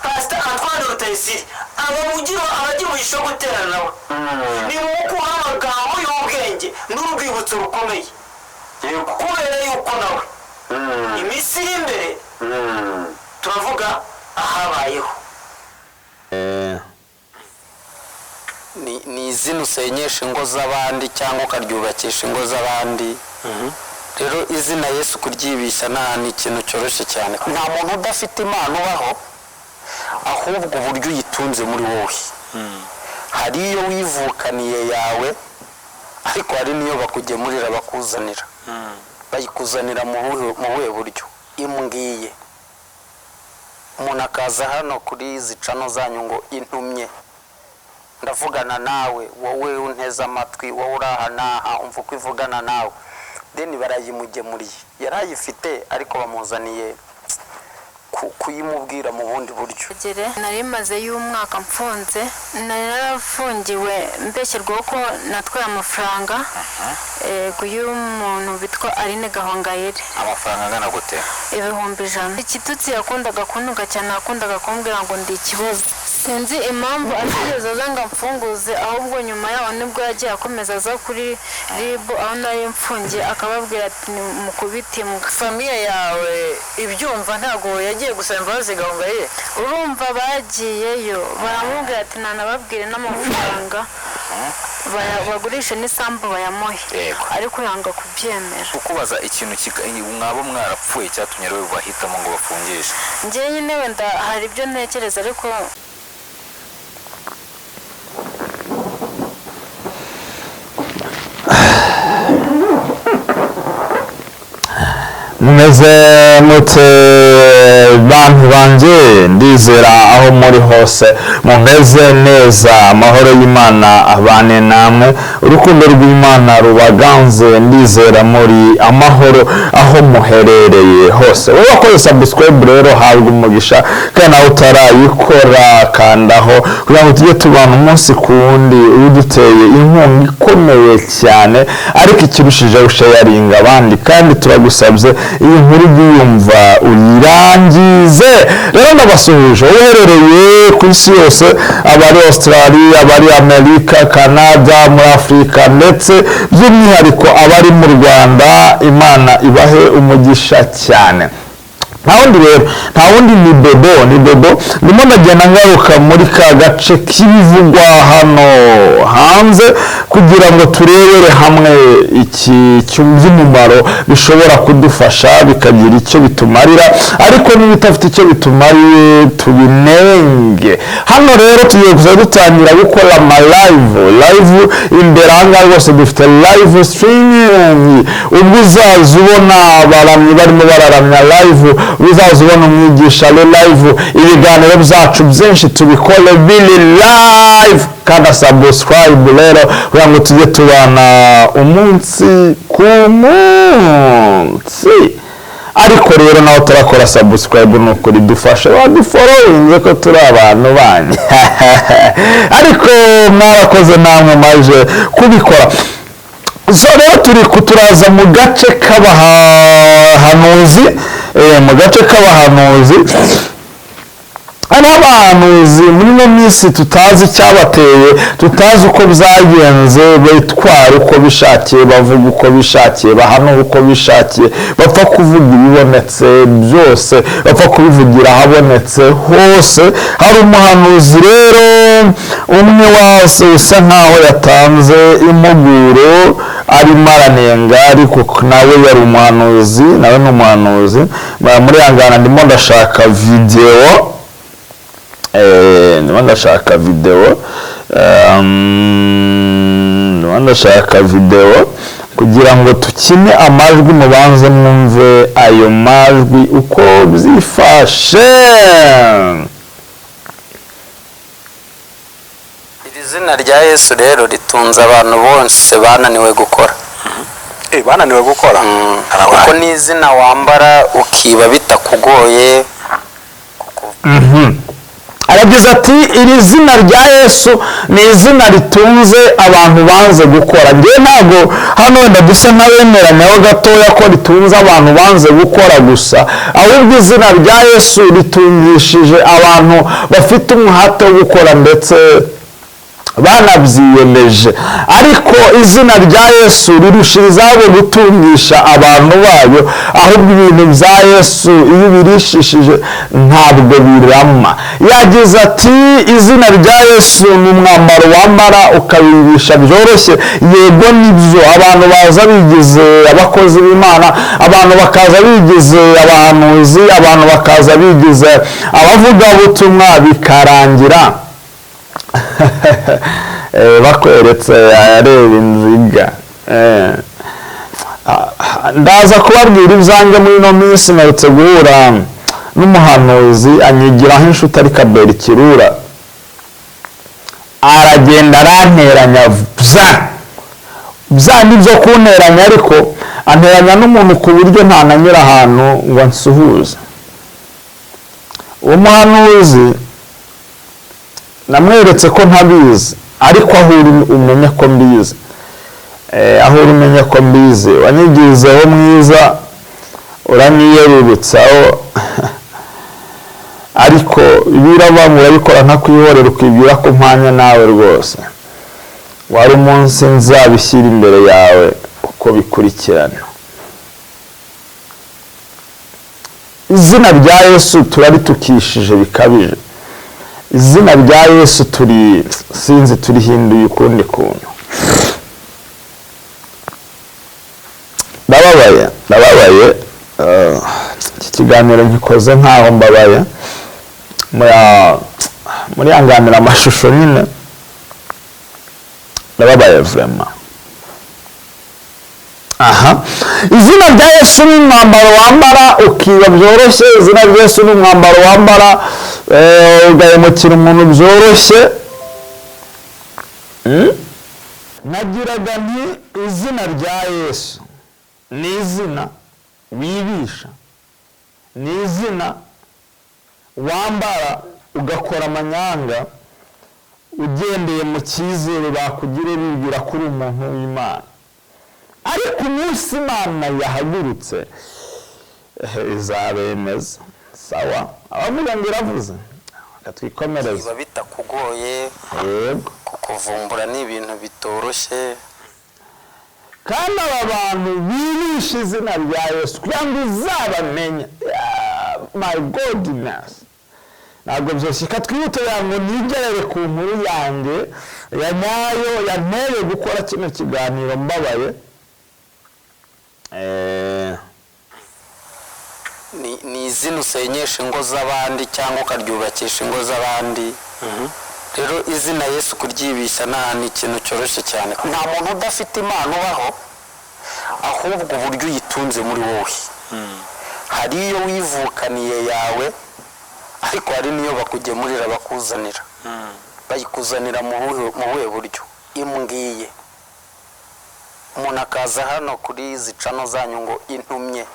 Pastor Antoine Rutayisire abagimuhisha guterana nawe ni mukura amagambo y'ubwenge n'urwibutso rukomeye kubera yuko nawe iminsi y'imbere turavuga ahabayeho ni izina usenyesha ingo z'abandi cyangwa ukaryubakisha ingo z'abandi. Rero izina Yesu kuryibisha ni ikintu cyoroshye cyane. Nta muntu udafite impano ubaho, ahubwo uburyo uyitunze muri wowe. Hari iyo wivukaniye yawe, ariko hari niyo bakugemurira bakuzanira. Bayikuzanira mu buhe buryo? Imbwiye umuntu akaza hano kuri izi cano zanyu ngo intumye ndavugana nawe, wowe unteze amatwi, wowe uraha naha umva uko ivugana nawe, deni barayimugemuriye. Yarayifite ariko bamuzaniye kuyimubwira mu bundi buryo. Nari maze y'umwaka mfunze, narafungiwe mbeshyirwaho ko natwaye amafaranga y'umuntu bitwa Aline Gahongayire. Amafaranga angana gute? 100,000. Ikitutsi yakundaga kuntuka cyane, yakundaga kumbwira ngo ndi ikibazo. Sinzi impamvu atigeze aza ngo amfunguze, ahubwo nyuma yaho nibwo yagiye akomeza aza kuri RIB aho nari mfungiye akababwira ati mukubiti mu famiye yawe ibyumva ntago yagiye gusaba imbabazi Gahongayire. Urumva bagiyeyo baramubwira ati nanababwire n'amafaranga bagurishe n'isambu bayamuhe, ariko yanga kubyemera. Ukubaza ikintu mwabo mwarapfuye cyatumye rero bahitamo ngo bafungishe. Njye nyine wenda hari ibyo ntekereza, ariko mumeze mute bantu banje, ndizera aho muri hose mumeze neza, amahoro y'Imana abane namwe, urukundo rw'Imana rubaganze, ndizera muri amahoro aho muherereye hose. Wowe wakoze subscribe rero habwa umugisha, kandi nawe utarayikora kandaho kugira ngo tujye tubana umunsi ku wundi uduteye inkunga ikomeye cyane, ariko ikirushije ushayaringa abandi, kandi turagusabye iyi nkuru yumva uyirangize. Rero ndabasuhuje uherereye ku isi yose, abari Australia, abari Amerika, Canada, muri Afrika, ndetse by'umwihariko abari mu Rwanda, Imana ibahe umugisha cyane. Ntawundi rero, ntawundi ni Bebo, ndimo ndagenda ngaruka muri ka gace k'ibivugwa hano hanze kugira ngo turebere hamwe iki cy'umumaro bishobora kudufasha bikagira icyo bitumarira, ariko n'ibitafite icyo bitumariye tubinenge. Hano rero tugiye kuza dutangira gukora live imbere ahangaha rwose dufite live streaming. Ubwo uzaza ubona abaramyi barimo bararamya live, uzaza ubona umwigisha live, ibiganiro byacu byinshi tubikore bili live, kandi subscribe rero kugira ngo tujye tubana umunsi ku munsi. Ariko rero nawe turakora subscribe n'ukuri dufashe wadufollowinze ko turi abantu banyu ariko mwarakoze namwe maje kubikora. So rero turaza mu gace k'abahanuzi, abahanuzi muri no minsi tutazi icyabateye, tutazi uko byagenze, bitwara uko bishakiye, bavuga uko bishakiye, bahana uko bishakiye, bapfa kuvuga ibibonetse byose, bapfa kubivugira ahabonetse hose. Hari umuhanuzi rero umwe wase usa nkaho yatanze impuguro arimo aranenga, ariko nawe yari umuhanuzi, nawe ni umuhanuzi. Muri yangana ndimo ndashaka video kugira ngo tukine amajwi mubanze mwumve ayo majwi uko byifashe. Iri zina rya Yesu rero ritunze abantu bose bananiwe gukora. Bananiwe gukora? Kuko ni izina wambara ukiba bitakugoye. Aragize ati ati iri zina rya Yesu ni izina ritunze abantu banze gukora. Ngewe ntabwo hano wenda dusa nk'abemeranyaho gatoya ko ritunze abantu banze gukora gusa, ahubwo izina rya Yesu ritungishije abantu bafite umuhate wo gukora ndetse banabyiyemeje. Ariko izina rya Yesu rirushirizaho gutungisha abantu bayo, ahubwo ibintu bya Yesu iyo ubirishishije ntabwo birama. Yagize ati izina rya Yesu ni umwambaro wambara ukabibisha byoroshye. Yego nibyo, abantu baza bigize abakozi b'Imana, abantu bakaza bigize abahanuzi, abantu bakaza bigize abavugabutumwa, bikarangira bakweretse areba inziga. Ndaza kubabwira ibyanjye muri ino minsi. Mperutse guhura n'umuhanuzi anyigiraho inshuti ari Kabera Kirura, aragenda aranteranya bya nibyo kunteranya, ariko anteranya n'umuntu ku buryo ntananyura ahantu ngo nsuhuze. Uwo muhanuzi namweretse ko ntabizi, ariko aho uri umenye ko mbizi. Aho uri umenye ko mbizi. Wanyigizeho mwiza, uranyiyerurutsaho, ariko ibiraba murabikora ntakwihorera ukibwira ko mpanya nawe rwose. Wari umunsi nzabishyira imbere yawe uko bikurikirana. Izina rya Yesu turaritukishije bikabije. Izina rya Yesu turihinduye ukundi kuntu. Ndababaye iki kiganiro gikoze nkaho mbabaye, muri yanganira amashusho nyine. Ndababaye vraiment. Izina rya Yesu ni umwambaro wambara ukiba byoroshye. Izina rya Yesu ni umwambaro wambara ugahemukira umuntu byoroshye. Nagiraga nti izina rya Yesu ni izina wibisha, ni izina wambara ugakora amanyanga ugendeye mu cyizere bakugire bibwira ko uri umuntu w'Imana. Ariko umunsi Imana yahagurutse izabemeza. Sawa, abavuga ngo iravuze, twikomereze. Biba bitakugoye kukuvumbura ni ibintu bitoroshye, kandi aba bantu bibisha izina rya Yesu kugira ngo uzabamenye. My godness, ntabwo byose. Twihute ngo nigerere ku nkuru yanjye ya nyayo yanteye gukora kino kiganiro mbabaye. ni izina usenyesha ingo z'abandi cyangwa ukaryubakisha ingo z'abandi. Rero izina Yesu kuryibisha ni ikintu cyoroshye cyane. Nta muntu udafite impano ubaho, ahubwo uburyo uyitunze muri wowe. Hari iyo wivukaniye yawe, ariko hari n'iyo bakugemurira bakuzanira. Bayikuzanira mu buhe buryo? Imbwiye umuntu akaza hano kuri izi cano zanyu ngo intumye,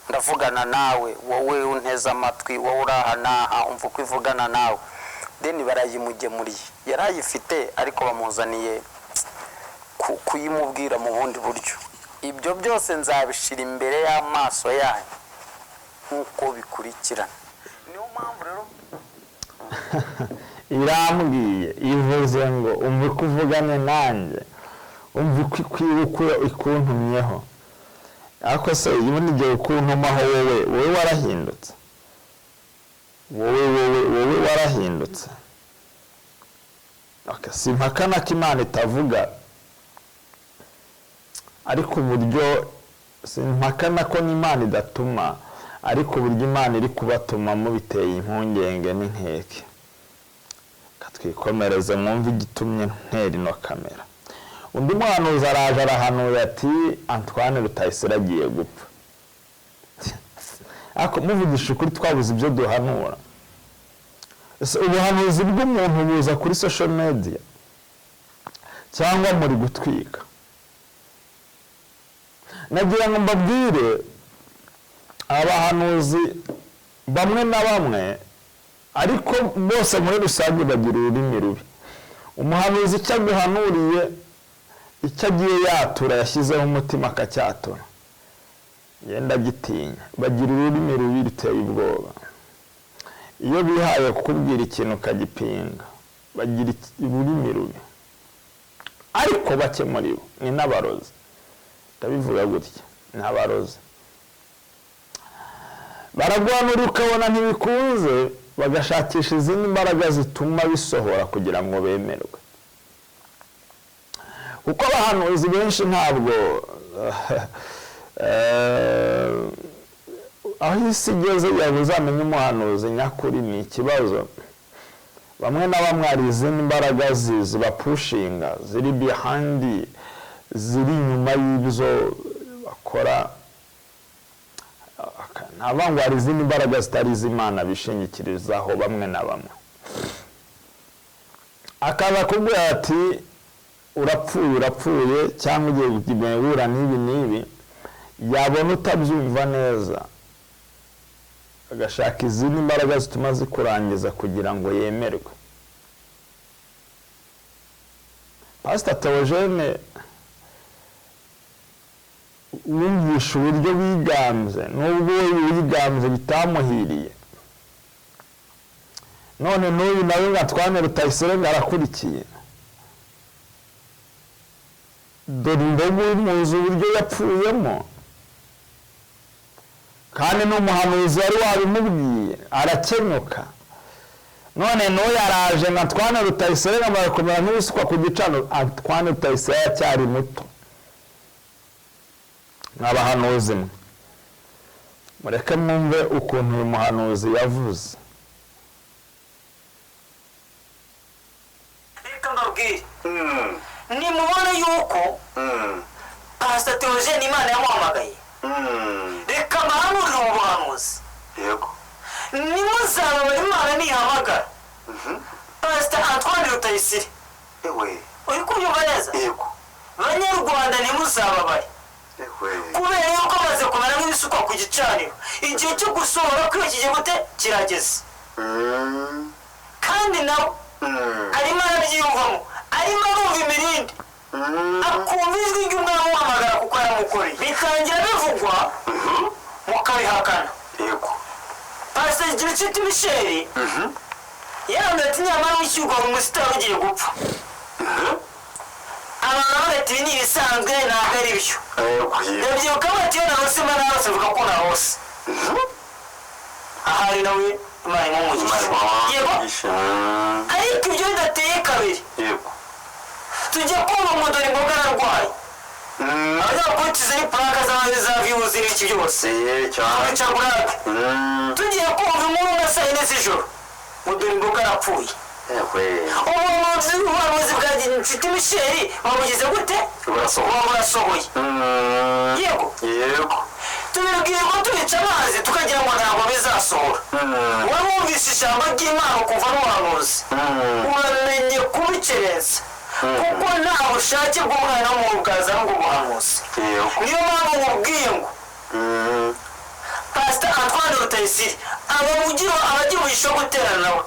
ndavugana nawe, wowe unteze amatwi, wowe urahanaha umva uko ivugana nawe, deni barayimugemuriye. Yarayifite ariko bamuzaniye kuyimubwira mu bundi buryo. Ibyo byose nzabishira imbere y'amaso yanyu nk'uko bikurikirana. Niyo mpamvu rero irambwiye ivuze ngo umve ko uvugane nanjye, umve ko ikuntumyeho. Ariko se ubundi igihe ukuntumaho wowe warahindutse, wowe warahindutse. Simpakana ko Imana itavuga, ariko uburyo simpakana ko n'Imana idatuma, ariko uburyo Imana iri kubatumamo biteye impungenge n'inkeke. Twikomereze mwumve igitumye ntera ino kamera. Undi muhanuzi araje arahanuye ati Antoine Rutayisire agiye gupfa. Ariko muvugisha ukuri twabuze ibyo duhanura. Ubuhanuzi bw'umuntu buza kuri social media cyangwa muri gutwika. Nagira ngo mbabwire abahanuzi bamwe na bamwe ariko bose muri rusange bagira ururimi rubi. Umuhanuzi icyo aguhanuriye, icyo agiye yatura yashyizeho umutima akacyatura, yenda agitinya. Bagira ururimi rubi ruteye ubwoba. Iyo bihaye kukubwira ikintu ukagipinga, bagira ururimi rubi. Ariko bake muri bo ni n'abarozi, ndabivuga gutya, ni abarozi. Baraguhanura ukabona ntibikunze, bagashakisha izindi mbaraga zituma bisohora kugira ngo bemerwe. Kuko abahanuzi benshi ntabwo aho isi igeze yawe uzamenye umuhanuzi nyakuri ni ikibazo. Bamwe na bamwe hari izindi mbaraga zibapushinga, ziri behind, ziri inyuma y'ibyo bakora. Ntabwo hari izindi mbaraga zitari iz'Imana bishingikirizaho bamwe na bamwe. Akaza kubwira ati urapfuye cyangwa ugiye guhura n'ibi, yabona utabyumva neza, agashaka izindi mbaraga zituma zikurangiza kugira ngo yemerwe. Pastor Theogene wumvisha uburyo bigambye, nubwo wigambye bitamuhiriye, none n'uyu nawe Antoine Rutayisire arakurikiye. Dore imbogo muzi uburyo yapfuyemo, kandi n'umuhanuzi wari wabimubwiye arakenyuka. None n'uyu araje nka Antoine Rutayisire barakomera nk'ibisukwa ku gicaniro. Antoine Rutayisire yacyari muto. N'abahanuzi mwe, mureke mwumve ukuntu uyu muhanuzi yavuze. Reka mbabwire, nimubona yuko Pastor Theogene Imana yamuhamagaye, reka mbahanurire ubu buhanuzi. Yego. Nimuzababara Imana nihamagara Pastor Antoine Rutayisire. Uri kubyumva neza? Yego. Banyarwanda nimuzababare, kubera yuko amaze kumera nk'ibisukwa ku gicaniro. Igihe cyo gusohora kwiyo kigiye gute kirageze. Kandi nawe arimo arabyiyumvamo, arimo arumva imirindi, akumva ijwi ry'umwana umuhamagara kuko yaramukoreye. Bitangira bivugwa mukabihakana. Yego. Pastor Gilchrist Michel yambwiye ati nyamara wishyurwa mu musitari ugiye gupfa. Abantu bati ni ibisanzwe ntabwo ari byo. Ndabyibuka bati iyo narose Imana yarose avuga ko narose. Ahari nawe Imana imumugisha. Yego. Ariko ibyo bidateye kabiri. Yego. Tujya kumva ngo dore imboga ararwaye. Abanyakurikiza ni puraka za viyuzi n'iki byose. Cyane. Tugiye kumva inkuru na saa yine z'ijoro ngo dore imboga arapfuye. Ubuhanuzi bwa Gilchrist Michel babugize gute? Burasohoye. Yego. Tubibwira ko tubica amazi tukagira ngo ntabwo bizasohora. Wari wumvise ijambo ry'Imana kuva n'ubuhanuzi, uramenye kubikerenza, kuko nta bushake bw'umwana w'umuntu bwazana ubwo buhanuzi. Niyo mpamvu mubwiye ngo Pastor Antoine Rutayisire abagira umugisha wo guterana nawe,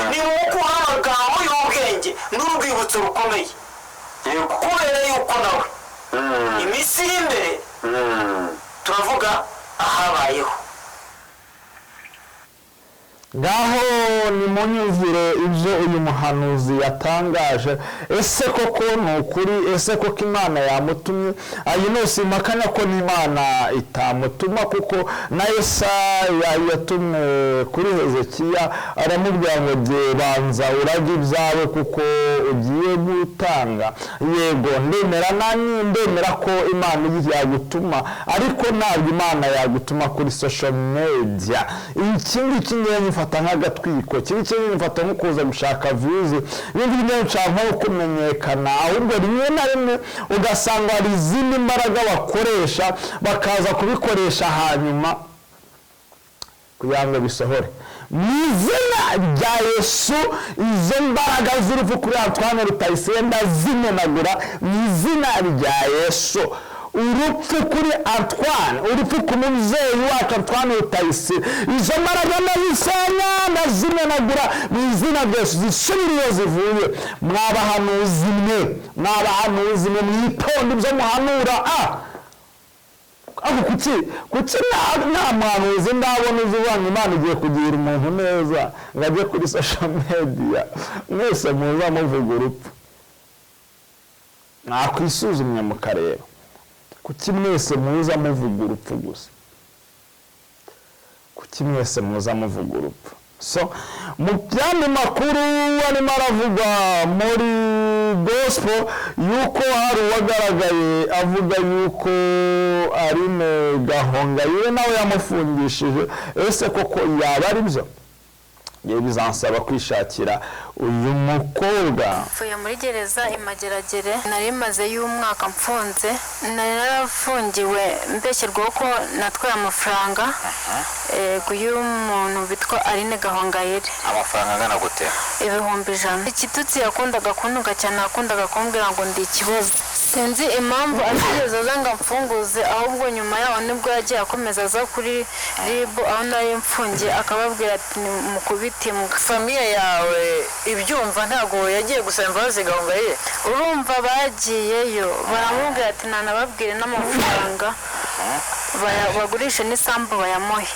ni mukura amagambo y'ubwenge n'urwibutso rukomeye. Kubera yuko nawe iminsi iri imbere turavuga ahabayeho. Ngaho nimunyumvire ibyo uyu muhanuzi yatangaje. Ese koko ni ukuri? Ese koko Imana yamutumye? Ayi nose makanya ko n'Imana itamutuma, kuko na Yesaya yatumwe kuri Hezekiya aramubwira ngo jye banza urage ibyawe kuko ugiye gutanga. Yego, ndemera ko Imana yagutuma, ariko ntabwo Imana yagutuma kuri social media. Ikindi kingenzi mfata nk'agatwiko, kibi kinini mfata nko kuza gushaka views, ibindi bintu nshaka kumenyekana. Ahubwo rimwe na rimwe ugasanga hari izindi mbaraga bakoresha, bakaza kubikoresha hanyuma kugira ngo bisohore. Mu izina rya Yesu, izo mbaraga z'urupfu kuri Antoine Rutayisire ndazimenagura mu izina rya Yesu. urupfu kuri Antoine, urupfu ku mubyeyi wacu Antoine Rutayisire, izo mbaraga ndazisenya ndazimenagura mu izina rya Yesu, zisubire iyo zivuye. Mwabahanuzi mwe mwitonde ibyo muhanura. Ako kuki nta muhanuzi ndabona uzubanga Imana igiye kugira umuntu neza ngo ajye kuri social media mwese muza muvuga urupfu? Nakwisuzumye mukareba kuki mwese muza muvuga urupfu gusa? Kuki mwese muza muvuga urupfu? So mu byandi makuru arimo aravugwa muri gospel yuko hari uwagaragaye avuga yuko Aline Gahongayire nawe yamufungishije. Ese koko yaba ari byo? Yewe bizansaba kwishakira uyu mukobwa. Mvuye muri gereza Imageragere, nari maze y'umwaka mfunze, nari narafungiwe mbeshyirwaho ko natwaye amafaranga y'umuntu bitwa Aline Gahongayire. Amafaranga angana gute? 100,000. Ikitutsi yakundaga kuntuka cyane, yakundaga kumbwira ngo ndi ikibazo. Sinzi impamvu atigeze azanga mfunguze, ahubwo nyuma yaho nibwo yagiye akomeza aza kuri RIB aho nari mfungiye, akababwira ati mukubiti mu famiye yawe ibyumva ntago yagiye gusaba imbabazi Gahongayire. Urumva bagiyeyo baramubwira ati nanababwire n'amafaranga bagurishe n'isambu bayamuhe,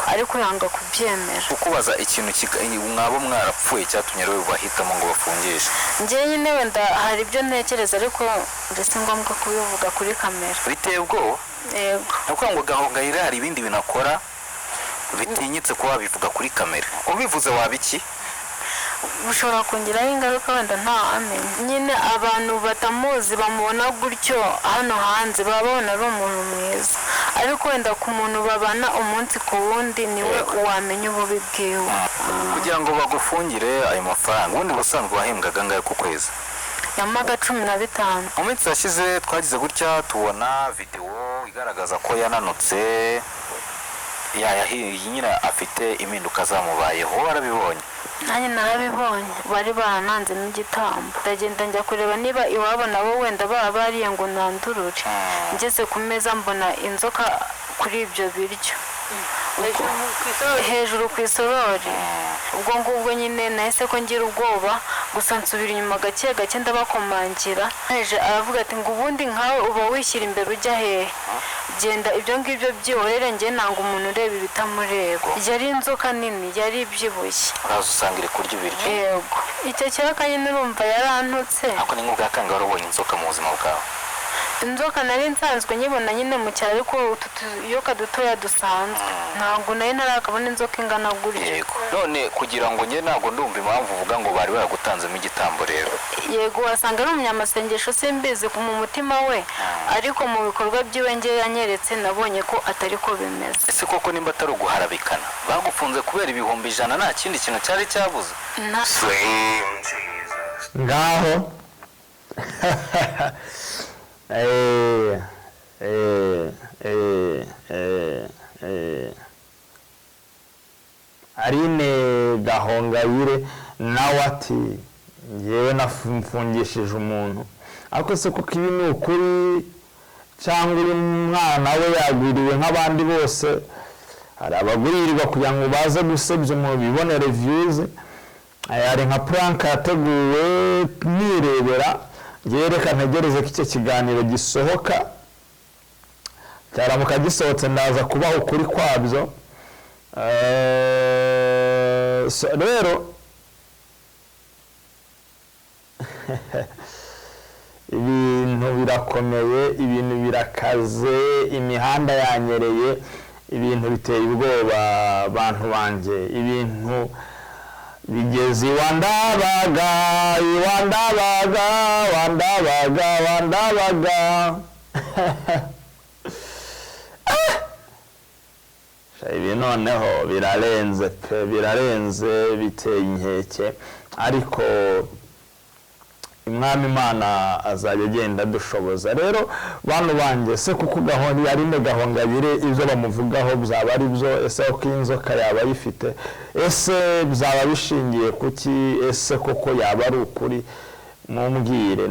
ariko yanga kubyemera. Kukubaza ikintu mwaba mwarapfuye cyatumye rero bahitamo ngo bafungishe? Njye nyine wenda hari ibyo ntekereza, ariko ndetse ngombwa kubivuga kuri kamera. Biteye ubwoba? Yego. Nuko ngo Gahongayire hari ibindi binakora bitinyitse kuba bivuga kuri kamera. Ubivuze wabiki? Bushobora kongeraho ingaruka wenda nta amenya. Nyine abantu batamuzi bamubona gutyo hano hanze babona ari umuntu mwiza, ariko wenda ku muntu babana umunsi ku wundi niwe wamenya ububi bwiwe. Kugira ngo bagufungire ayo mafaranga ubundi busanzwe wahembwaga angahe ku kwezi? Yamaga 15. Mu minsi yashize twagize gutya tubona video igaragaza ko yananutse, nyine afite impinduka zamubayeho. Warabibonye? Nanjye narabibonye, bari barananze n'igitambo. Ndagenda njya kureba niba iwabo nabo wenda baba bariye ngo nandurure. Ngeze ku meza mbona inzoka kuri ibyo biryo hejuru ku isorori. Ubwo ngubwo nyine nahise ko ngira ubwoba, gusa nsubira inyuma gake ndabakomangira. Heje aravuga ati ngo ubundi nkawe uba wishyira imbere ujya hehe? Genda ibyo ngibyo byihorere, njye nanga umuntu ureba ibitamureba. Yari inzoka nini, yari ibyibushye. Uraza usanga iri kurya ibiryo? Yego. Icyo cyaka nyine urumva yarantutse. Ako ni nk'ubwa kangahe warubonye inzoka mu buzima bwawe? Inzoka nari nsanzwe nyibona nyine mu cyaro, ariko utuyoka dutoya dusanzwe. Ntabwo nari narakabona inzoka ingana gutyo. Yego. None kugira ngo njye ntabwo ndumva impamvu uvuga ngo bari baragutanzemo igitambo rero. Yego, wasanga ari umunyamasengesho simbizi mu mutima we, ariko mu bikorwa by'iwe nge yanyeretse nabonye ko atari ko bimeze. Ese koko nimba atari uguharabikana bagufunze kubera 100,000 nta kindi kintu cyari cyabuze? Ngaho Aline Gahongayire nawe ati ngewe nafungishije umuntu. Ariko se kuko ibi ni ukuri cyangwa uyu mwana we yagwiriwe nk'abandi bose? Hari abagurirwa kugira ngo baze gusebya umuntu bibonere views. Hari nka prank yateguwe nirebera. Ngewe reka ntegereze ko icyo kiganiro gisohoka, cyaramuka gisohotse ndaza kubaho ukuri kwabyo. Rero ibintu birakomeye, ibintu birakaze, imihanda yanyereye, ibintu biteye ubwoba bantu banje, ibintu bigeze Iwandabaga. Ibi noneho birarenze pe, birarenze, biteye inkeke, ariko Umwami Imana azajya agenda dushoboza. Rero bantu banjye, se kuko Aline Gahongayire ibyo bamuvugaho byaba ari byo? Ese ko inzoka yaba ayifite? Ese byaba bishingiye kuki? Ese koko yaba ari ukuri? mumbwire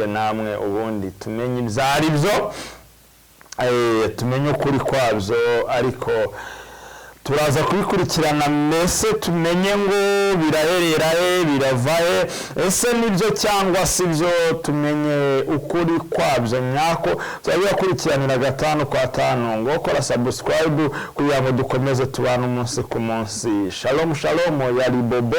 namwe ubundi tumenye ibyari byo tumenye ukuri kwabyo ariko turaza kubikurikirana mbese tumenye ngo biraherera birava ese nibyo cyangwa si byo tumenye ukuri kwabyo nyako tuzabikurikiranira 5 kwa 5 ngo kora subscribe kugira ngo dukomeze tubane umunsi ku munsi. Shalom yari Bobo.